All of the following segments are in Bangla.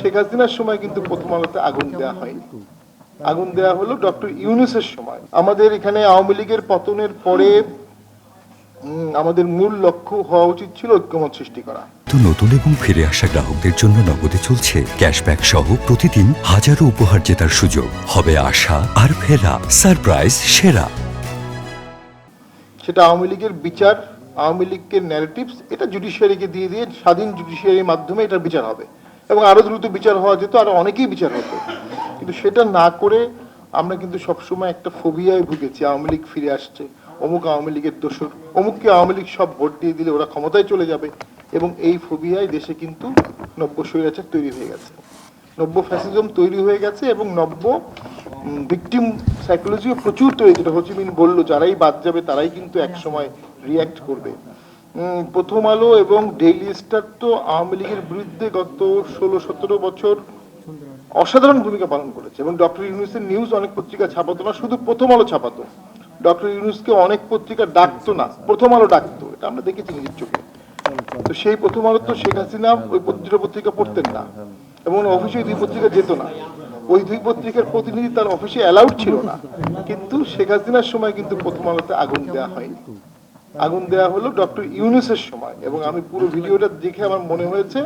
শেখ হাসিনার সময় কিন্তু প্রথম আলোতে আগুন দেওয়া হয়নি। আগুন দেওয়া হলো ডক্টর ইউনূসের সময়। আমাদের এখানে আওয়ামী লীগের পতনের পরে আমাদের মূল লক্ষ্য হওয়া উচিত ছিল ঐক্যমত সৃষ্টি করা। নতুন এবং ফিরে আসা গ্রাহকদের জন্য নগদে চলছে ক্যাশব্যাক সহ প্রতিদিন হাজারো উপহার জেতার সুযোগ। হবে আশা আর ফেরা, সারপ্রাইজ সেরা। সেটা আওয়ামী লীগের বিচার, আওয়ামী লীগের ন্যারেটিভস, এটা জুডিশিয়ারিকে দিয়ে দিয়ে স্বাধীন জুডিশিয়ারির মাধ্যমে এটার বিচার হবে এবং আরো দ্রুত বিচার হওয়া যেত, আরো অনেকেই বিচার হতো। কিন্তু সেটা না করে আমরা কিন্তু সবসময় একটা ফোবিয়ায় ভুগেছি। আওয়ামী লীগ ফিরে আসছে, অমুক আওয়ামী লীগের দোসর, অমুককে আওয়ামী লীগ সব ভোট দিয়ে দিলে ওরা ক্ষমতায় চলে যাবে, এবং এই ফোবিয়ায় দেশে কিন্তু নব্য স্বৈরাচার তৈরি হয়ে গেছে, নব্য ফ্যাসিজম তৈরি হয়ে গেছে এবং নব্য ভিকটিম সাইকোলজিও প্রচুর তৈরি। যেটা হোচিমিন বললো, যারাই বাদ যাবে তারাই কিন্তু একসময় রিয়্যাক্ট করবে। প্রথম আলো এবং ডেইলি স্টার তো আওয়ামী লীগের বিরুদ্ধে গত 16-17 বছর অসাধারণ ভূমিকা পালন করেছে এবং ডক্টর ইউনূসের নিউজ অনেক পত্রিকা ছাপাতো না, শুধু প্রথম আলো ছাপাতো। ডক্টর ইউনূসকে অনেক পত্রিকা ডাকতো না, প্রথম আলো ডাকতো, এটা আমরা দেখেছি নিজের চোখে। তো সেই প্রথম আলো তো শেখ হাসিনা ওই পত্রিকা পড়তেন না এবং অফিসে দুই পত্রিকা যেত না, ওই দুই পত্রিকার প্রতিনিধি তার অফিসে অ্যালাউড ছিল না। কিন্তু শেখ হাসিনার সময় কিন্তু প্রথম আলোতে আগুন দেওয়া হয়নি। আগুন দেওয়া হলো ডক্টর ইউনূসের সময়, এবং আমি পুরো ভিডিওটা দেখে আমার মনে হয়েছে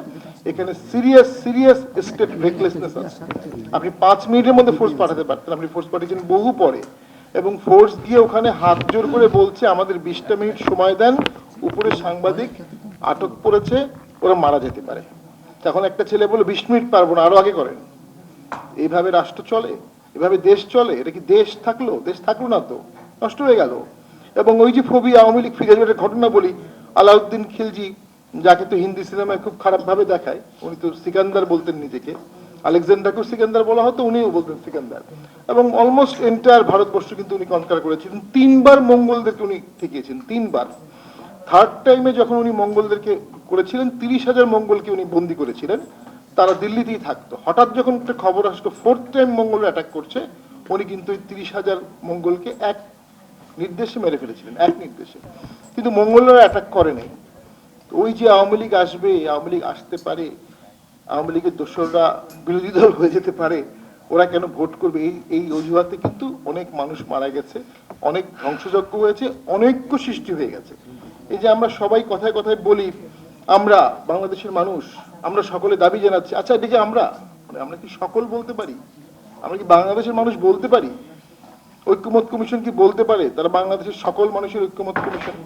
এখানে সিরিয়াস স্টেট রেকলেসনেস আছে। আপনি 5 মিনিটের মধ্যে ফোর্স পাঠাতে পারতেন, আপনি ফোর্স পাঠিয়েছেন বহু পরে, এবং ফোর্স গিয়ে ওখানে হাত জোর করে বলছে আমাদের 20টা মিনিট সময় দেন, উপরে সাংবাদিক আটক করেছে, ওরা মারা যেতে পারে। তখন একটা ছেলে বলে 20 মিনিট পারবো না, আরো আগে করেন। এইভাবে রাষ্ট্র চলে, এভাবে দেশ চলে? এটা কি দেশ থাকলো? দেশ থাকলো না তো, নষ্ট হয়ে গেল। এবং ওই যে ফোবি আওয়ামী লীগ ফিরে আসবে, একটা ঘটনা বলি। আলাউদ্দিন খিলজি, যাকে তো হিন্দি সিনেমায় খুব খারাপ ভাবে দেখায়, উনি তো সিকান্দার বলতেন নিজেকে, আলেকজান্ডারকেও সিকান্দার বলা হতো, উনিও বলতেন সিকান্দার, এবং অলমোস্ট এন্টায়ার ভারতবর্ষ কিন্তু উনি কনকার করেছিলেন। 3বার মঙ্গলদেরকে উনি ঠেকিয়েছেন, 3বার। থার্ড টাইমে যখন উনি মঙ্গলদেরকে করেছিলেন, 30,000 মঙ্গলকে উনি বন্দি করেছিলেন, তারা দিল্লিতেই থাকতো। হঠাৎ যখন একটা খবর আসলো 4th টাইম মঙ্গল অ্যাটাক করছে, উনি কিন্তু 30,000 মঙ্গলকে এক নির্দেশে মেরে ফেলেছিলেন, এক নির্দেশে। কিন্তু মঙ্গলরা অ্যাটাক করে নাই। ওই যে আওয়ামী লীগ আসবে, আওয়ামী লীগ আসতে পারে, আওয়ামী লীগের দোসররা বিরোধী দল হয়ে যেতে পারে, ওরা কেন ভোট করবে, এই অজুহাতে কিন্তু অনেক মানুষ মারা গেছে, অনেক ধ্বংসযজ্ঞ হয়েছে, অনৈক্য সৃষ্টি হয়ে গেছে। এই যে আমরা সবাই কথায় কথায় বলি আমরা বাংলাদেশের মানুষ, আমরা সকলে দাবি জানাচ্ছি, আচ্ছা এদিকে আমরা আমরা কি সকল বলতে পারি? আমরা কি বাংলাদেশের মানুষ বলতে পারি? ঐক্যমত কমিশন কি বলতে পারে তারা বাংলাদেশের সকল মানুষের ঐক্যমত কমিশন?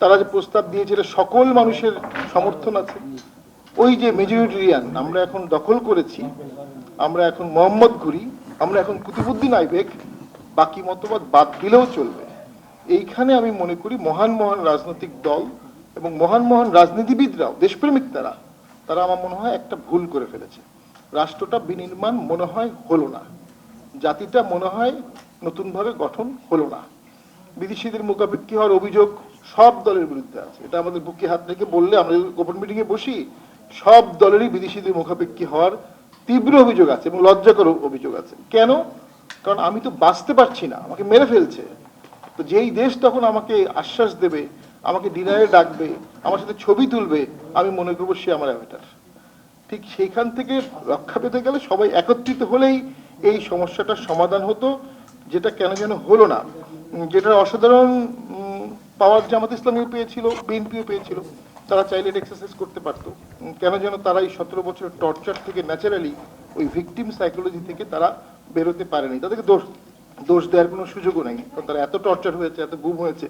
তারা যে প্রস্তাব দিয়েছে সকল মানুষের সমর্থন আছে। ওই যে মেজরিটেরিয়ান আমরা এখন দখল করেছি, আমরা এখন মোহাম্মদ ঘুরি, আমরা এখন কুতুবুদ্দিন আইবেক, বাকি মতবাদ বাদ দিলেও চলবে। এইখানে আমি মনে করি মহান মহান রাজনৈতিক দল এবং মহান মহান রাজনীতিবিদরাও, দেশপ্রেমিক তারা আমার মনে হয় একটা ভুল করে ফেলেছে। রাষ্ট্রটা বিনির্মাণ মনে হয় হলো না, জাতিটা মনে হয় নতুনভাবে গঠন হলো না। বিদেশিদের মুখাপেক্ষী হওয়ার অভিযোগ সব দলের বিরুদ্ধে আছে, এটা আমাদের বুকে হাত রেখে বললে, আমরা গোপন মিটিং এ বসি, সব দলেরই বিদেশিদের মুখাপেক্ষী হওয়ার তীব্র অভিযোগ আছে এবং লজ্জাকর অভিযোগ আছে। কেন? কারণ আমি তো বাঁচতে পারছি না, আমাকে মেরে ফেলছে। তো যেই দেশ তখন আমাকে আশ্বাস দেবে, আমাকে ডিনারে ডাকবে, আমার সাথে ছবি তুলবে, আমি মনে করবো সে আমার অ্যাভেটার। ঠিক সেইখান থেকে রক্ষা পেতে গেলে সবাই একত্রিত হলেই এই সমস্যাটার সমাধান হতো, যেটা কেন যেন হলো না। যেটা অসাধারণ পাওয়ার জামাত ইসলামীও পেয়েছিল, বিএনপিও পেয়েছিল, তারা চাইলে এটা এক্সারসাইজ করতে পারতো। কেন যেন তারা এই 17 বছরের টর্চার থেকে ন্যাচারালি ওই ভিকটিম সাইকোলজি থেকে তারা বেরোতে পারেনি। তাদেরকে দোষ দেওয়ার কোনো সুযোগও নেই, কারণ তারা এত টর্চার হয়েছে, এত গুম হয়েছে।